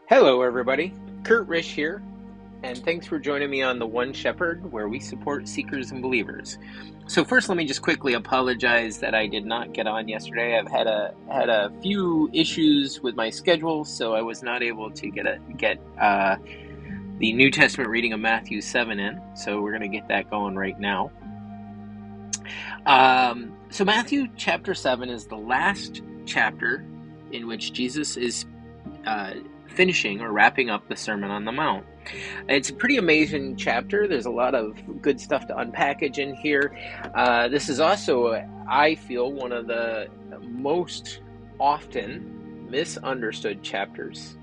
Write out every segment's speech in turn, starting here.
Hello, everybody. Kurt Risch here, and thanks for joining me on The One Shepherd, where we support seekers and believers. So first, let me just quickly apologize that I did not get on yesterday. I've had a few issues with my schedule, so I was not able to get the New Testament reading of Matthew 7 in. So we're going to get that going right now. So Matthew chapter 7 is the last chapter in which Jesus is finishing or wrapping up the Sermon on the Mount. It's a pretty amazing chapter. There's a lot of good stuff to unpackage in here. This is also, I feel, one of the most often misunderstood chapters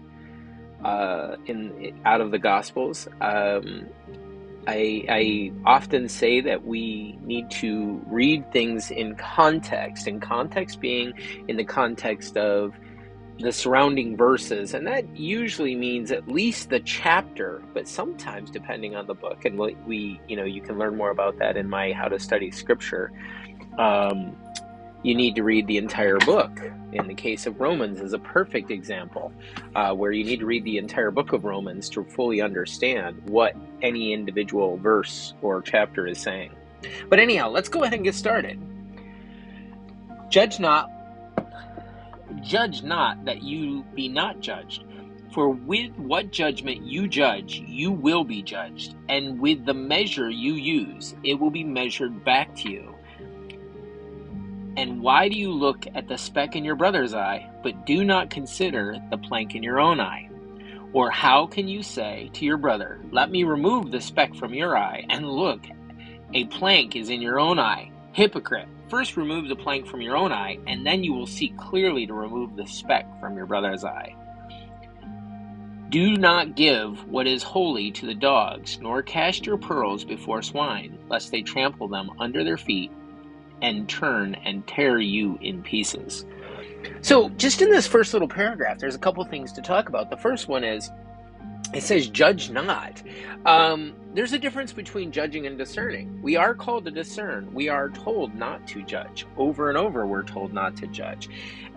out of the Gospels. I often say that we need to read things in context being in the context of the surrounding verses, and that usually means at least the chapter, but sometimes depending on the book, and you can learn more about that in my How to Study Scripture. You need to read the entire book. In the case of Romans is a perfect example, where you need to read the entire book of Romans to fully understand what any individual verse or chapter is saying. But anyhow, let's go ahead and get started. Judge not that you be not judged. For with what judgment you judge, you will be judged. And with the measure you use, it will be measured back to you. And why do you look at the speck in your brother's eye, but do not consider the plank in your own eye? Or how can you say to your brother, let me remove the speck from your eye, and look, a plank is in your own eye? Hypocrite! First remove the plank from your own eye, and then you will see clearly to remove the speck from your brother's eye. Do not give what is holy to the dogs, nor cast your pearls before swine, lest they trample them under their feet and turn and tear you in pieces. So just in this first little paragraph, there's a couple things to talk about. The first one is, it says, judge not. There's a difference between judging and discerning. We are called to discern. We are told not to judge. Over and over, we're told not to judge.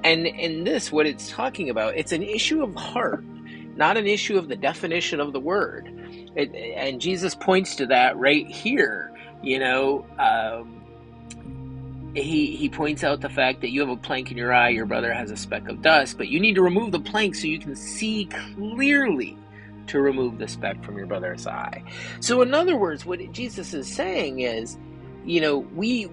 And in this, what it's talking about, it's an issue of heart, not an issue of the definition of the word. And Jesus points to that right here. He points out the fact that you have a plank in your eye, your brother has a speck of dust, but you need to remove the plank so you can see clearly to remove the speck from your brother's eye. So in other words, what Jesus is saying is, we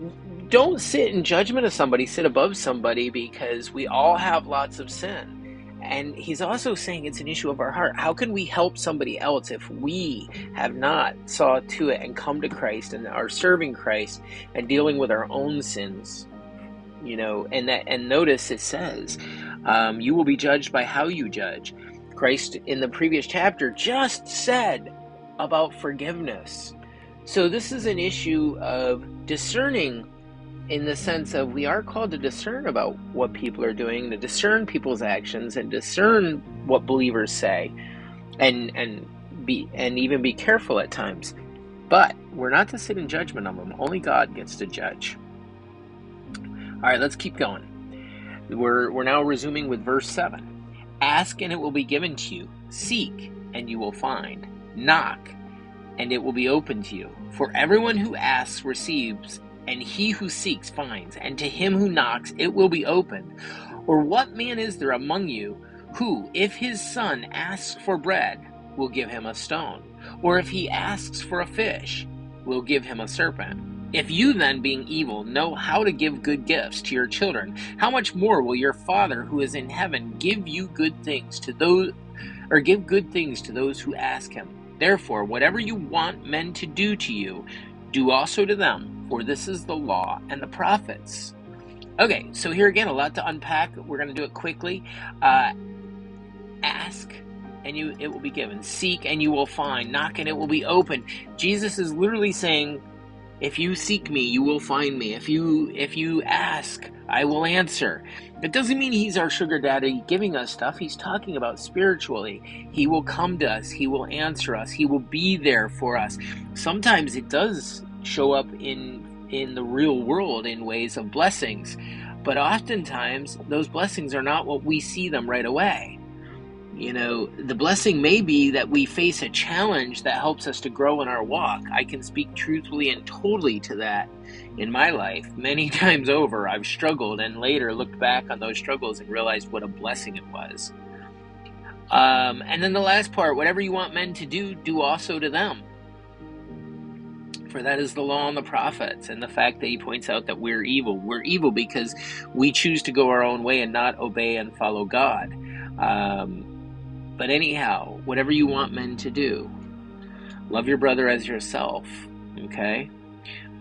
don't sit in judgment of somebody, sit above somebody, because we all have lots of sin. And he's also saying it's an issue of our heart. How can we help somebody else if we have not saw to it and come to Christ and are serving Christ and dealing with our own sins? And notice it says, you will be judged by how you judge. Christ in the previous chapter just said about forgiveness. So this is an issue of discerning, in the sense of we are called to discern about what people are doing, to discern people's actions, and discern what believers say, and even be careful at times. But we're not to sit in judgment on them. Only God gets to judge. All right, let's keep going. We're now resuming with verse 7. Ask and it will be given to you. Seek and you will find. Knock and it will be open to you. For everyone who asks receives, and he who seeks finds, and to him who knocks it will be opened. Or what man is there among you who, if his son asks for bread, will give him a stone? Or if he asks for a fish, will give him a serpent? If you then, being evil, know how to give good gifts to your children, how much more will your Father who is in heaven give good things to those who ask him? Therefore, whatever you want men to do to you, do also to them, for this is the law and the prophets. Okay, so here again, a lot to unpack. We're going to do it quickly. Ask and it will be given. Seek and you will find. Knock and it will be open. Jesus is literally saying, if you seek me, you will find me. If you ask, I will answer. It doesn't mean he's our sugar daddy giving us stuff. He's talking about spiritually. He will come to us. He will answer us. He will be there for us. Sometimes it does show up in the real world in ways of blessings, but oftentimes those blessings are not what we see them right away. The blessing may be that we face a challenge that helps us to grow in our walk. I can speak truthfully and totally to that in my life. Many times over, I've struggled and later looked back on those struggles and realized what a blessing it was. And then the last part, whatever you want men to do, do also to them. For that is the law and the prophets. And the fact that he points out that we're evil. We're evil because we choose to go our own way and not obey and follow God. But anyhow, whatever you want men to do, love your brother as yourself, okay?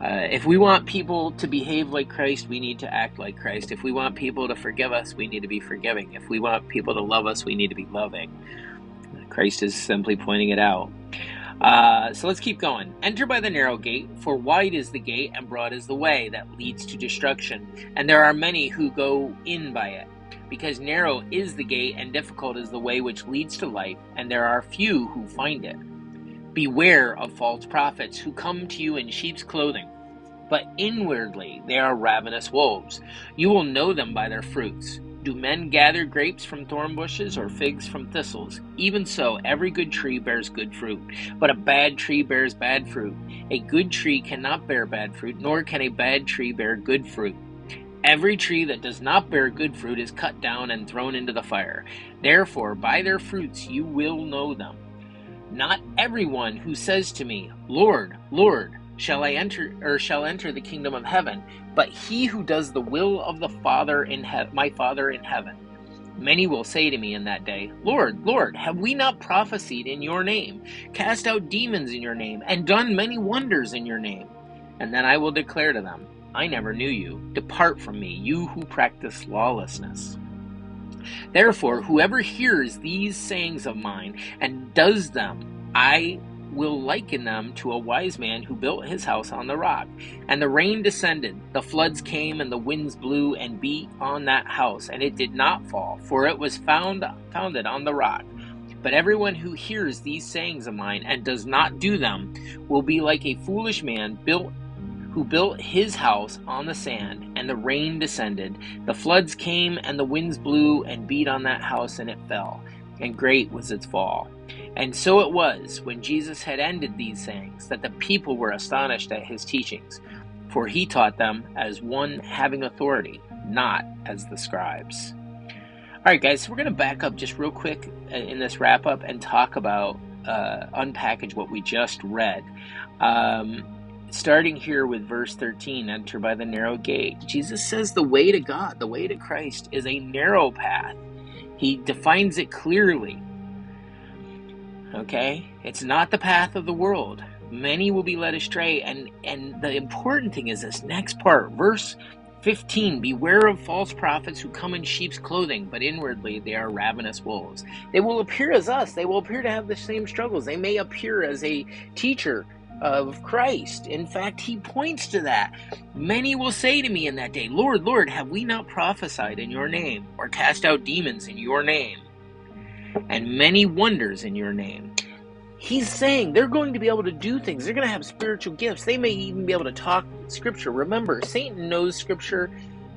If we want people to behave like Christ, we need to act like Christ. If we want people to forgive us, we need to be forgiving. If we want people to love us, we need to be loving. Christ is simply pointing it out. So let's keep going. Enter by the narrow gate, for wide is the gate and broad is the way that leads to destruction, and there are many who go in by it. Because narrow is the gate and difficult is the way which leads to life, and there are few who find it. Beware of false prophets who come to you in sheep's clothing, but inwardly they are ravenous wolves. You will know them by their fruits. Do men gather grapes from thorn bushes or figs from thistles? Even so, every good tree bears good fruit, but a bad tree bears bad fruit. A good tree cannot bear bad fruit, nor can a bad tree bear good fruit. Every tree that does not bear good fruit is cut down and thrown into the fire. Therefore, by their fruits you will know them. Not everyone who says to me, Lord, Lord, shall enter the kingdom of heaven, but he who does the will of the Father in my Father in heaven. Many will say to me in that day, Lord, Lord, have we not prophesied in your name, cast out demons in your name, and done many wonders in your name? And then I will declare to them, I never knew you. Depart from me, you who practice lawlessness. Therefore, whoever hears these sayings of mine and does them, I will liken them to a wise man who built his house on the rock. And the rain descended, the floods came, and the winds blew and beat on that house, and it did not fall, for it was founded on the rock. But everyone who hears these sayings of mine and does not do them will be like a foolish man who built his house on the sand, and the rain descended, the floods came, and the winds blew and beat on that house, and it fell, and great was its fall. And so it was, when Jesus had ended these sayings, that the people were astonished at his teachings, for he taught them as one having authority, not as the scribes. All right, guys, so we're going to back up just real quick in this wrap-up and talk about, unpackage what we just read. Starting here with verse 13, enter by the narrow gate. Jesus says the way to God, the way to Christ, is a narrow path. He defines it clearly. Okay? It's not the path of the world. Many will be led astray. And the important thing is this next part, verse 15, beware of false prophets who come in sheep's clothing, but inwardly they are ravenous wolves. They will appear as us. They will appear to have the same struggles. They may appear as a teacher of Christ. In fact, he points to that. Many will say to me in that day, Lord, Lord, have we not prophesied in your name, or cast out demons in your name, and many wonders in your name? He's saying they're going to be able to do things. They're going to have spiritual gifts. They may even be able to talk Scripture. Remember, Satan knows Scripture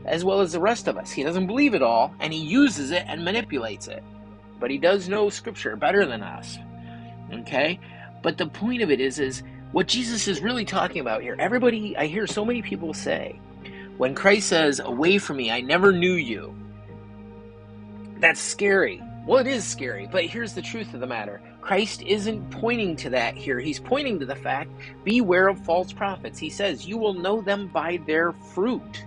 as well as the rest of us. He doesn't believe it all, and he uses it and manipulates it. But he does know Scripture better than us. Okay? But the point of it is what Jesus is really talking about here. Everybody, I hear so many people say, when Christ says, away from me, I never knew you, that's scary. Well, it is scary, but here's the truth of the matter. Christ isn't pointing to that here. He's pointing to the fact, beware of false prophets. He says, you will know them by their fruit.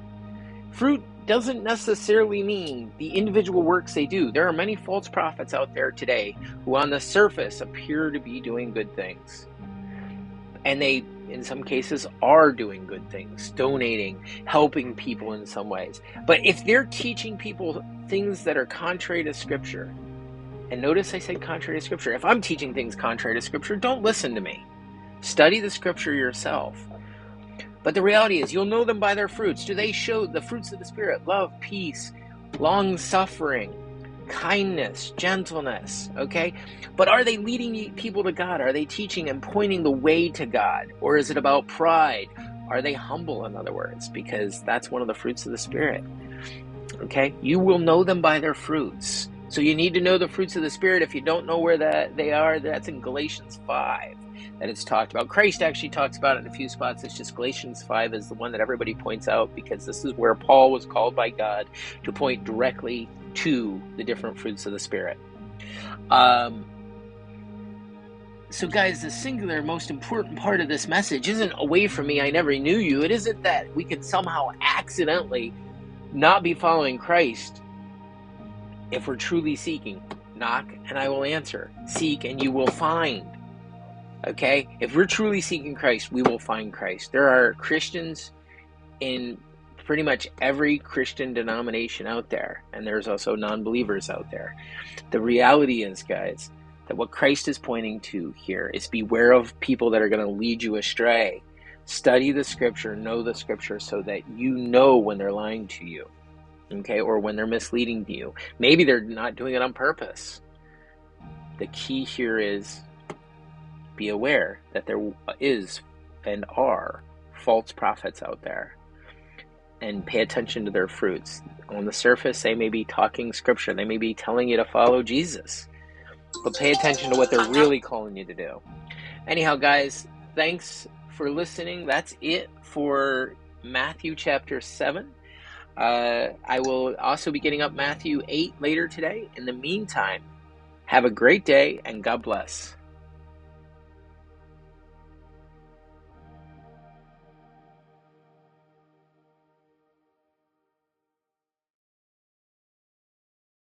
Fruit doesn't necessarily mean the individual works they do. There are many false prophets out there today who on the surface appear to be doing good things. And they, in some cases, are doing good things, donating, helping people in some ways. But if they're teaching people things that are contrary to Scripture, and notice I said contrary to Scripture. If I'm teaching things contrary to Scripture, don't listen to me. Study the Scripture yourself. But the reality is, you'll know them by their fruits. Do they show the fruits of the Spirit? Love, peace, long-suffering, kindness, gentleness, okay? But are they leading people to God? Are they teaching and pointing the way to God? Or is it about pride? Are they humble, in other words? Because that's one of the fruits of the Spirit, okay? You will know them by their fruits. So you need to know the fruits of the Spirit. If you don't know where they are, that's in Galatians 5 that it's talked about. Christ actually talks about it in a few spots. It's just Galatians 5 is the one that everybody points out, because this is where Paul was called by God to point directly to the different fruits of the Spirit. So guys, the singular, most important part of this message isn't away from me, I never knew you. It isn't that we can somehow accidentally not be following Christ if we're truly seeking. Knock and I will answer. Seek and you will find. Okay? If we're truly seeking Christ, we will find Christ. There are Christians in pretty much every Christian denomination out there, and there's also non-believers out there. The reality is, guys, that what Christ is pointing to here is beware of people that are going to lead you astray. Study the Scripture, know the Scripture, so that you know when they're lying to you, okay, or when they're misleading you. Maybe they're not doing it on purpose. The key here is be aware that there is and are false prophets out there, and pay attention to their fruits. On the surface, they may be talking Scripture, they may be telling you to follow Jesus, but pay attention to what they're really calling you to do. Anyhow, guys, thanks for listening. That's it for Matthew chapter 7. I will also be getting up Matthew 8 later today. In the meantime, have a great day and God bless.